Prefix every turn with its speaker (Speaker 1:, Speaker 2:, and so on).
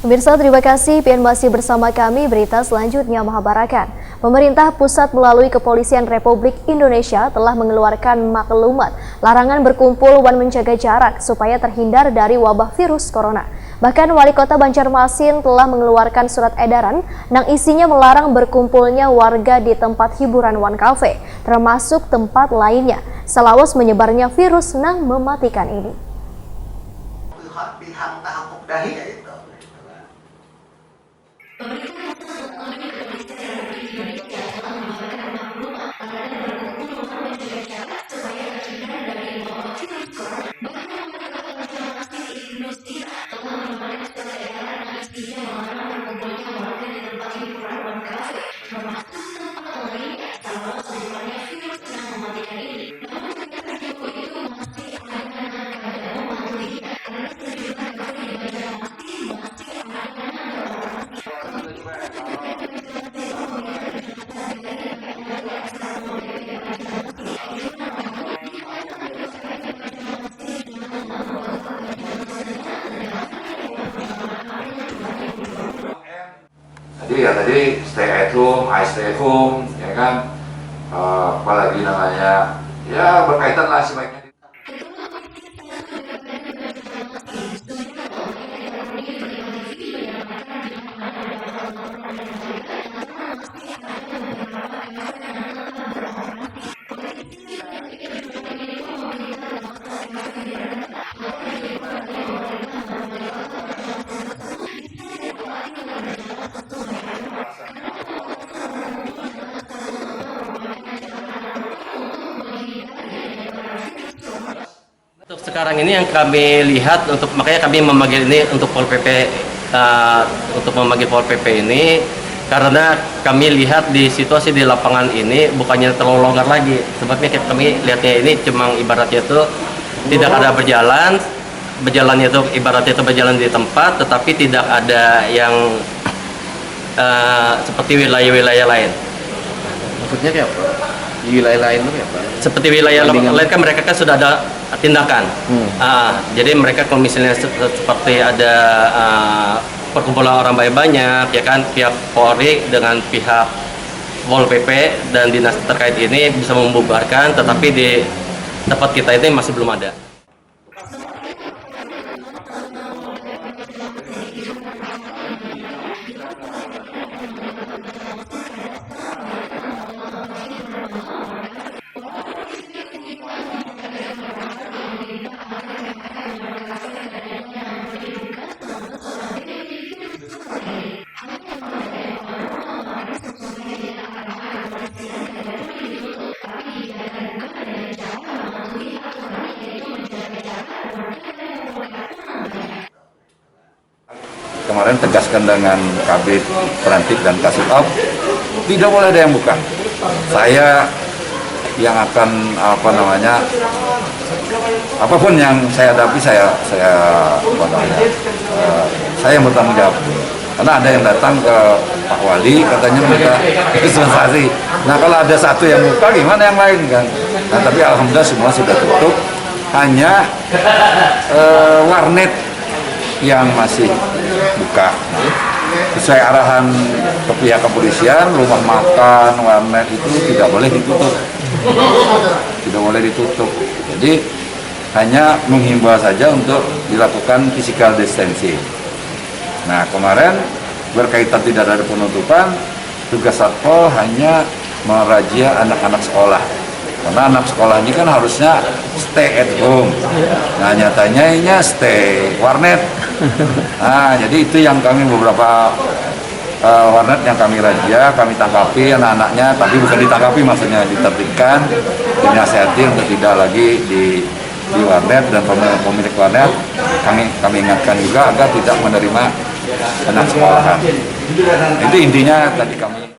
Speaker 1: Pemirsa, terima kasih PN masih bersama kami. Berita selanjutnya Mahabarakan. Pemerintah pusat melalui Kepolisian Republik Indonesia telah mengeluarkan maklumat larangan berkumpul dan menjaga jarak supaya terhindar dari wabah virus corona. Bahkan Wali Kota Banjarmasin telah mengeluarkan surat edaran yang isinya melarang berkumpulnya warga di tempat hiburan One Cafe, termasuk tempat lainnya, selawas menyebarnya virus yang mematikan ini.
Speaker 2: Tadi stay at home, I stay at home, ya kan, apalagi namanya, ya berkaitan lah sebaiknya.
Speaker 3: Untuk sekarang ini yang kami lihat, makanya kami memanggil ini untuk Pol PP, untuk memanggil Pol PP ini karena kami lihat di situasi di lapangan ini bukannya terlalu longgar lagi. Sebabnya kami lihatnya ini cuma ibaratnya itu tidak ada berjalannya itu ibaratnya itu berjalan di tempat, tetapi tidak ada yang seperti wilayah-wilayah lain.
Speaker 4: Maksudnya kayak apa? Di wilayah lain itu kayak apa? Seperti
Speaker 3: wilayah lain kan mereka kan sudah ada tindakan. Jadi mereka kalau misalnya seperti ada perkumpulan orang banyak, ya kan, pihak Polri dengan pihak Pol PP dan dinas terkait ini bisa membubarkan, tetapi di tempat kita ini masih belum ada.
Speaker 2: Kemarin tegaskan dengan Kabid Perantik dan Kasubag, tidak boleh ada yang buka. Saya yang akan apapun yang saya hadapi, saya yang bertanggung jawab. Karena ada yang datang ke Pak Wali katanya minta dispensasi. Nah kalau ada satu yang buka, gimana yang lain kan? Nah tapi alhamdulillah semua sudah tutup. Hanya warnet yang masih buka. Sesuai arahan ke pihak kepolisian, rumah makan, warnet itu tidak boleh ditutup. Tidak boleh ditutup. Jadi hanya menghimbau saja untuk dilakukan physical distancing. Nah kemarin berkaitan tidak ada penutupan, tugas Satpol hanya merazia anak-anak sekolah. Karena anak sekolah ini kan harusnya stay at home. Nah nyatanya ini stay warnet. Nah jadi itu yang kami beberapa warnet yang kami razia, kami tangkapi anak-anaknya, tapi bukan ditangkapi, maksudnya ditertibkan, dinasihati untuk tidak lagi di warnet, dan pemilik warnet kami ingatkan juga agar tidak menerima anak sekolahan. Itu intinya tadi kami.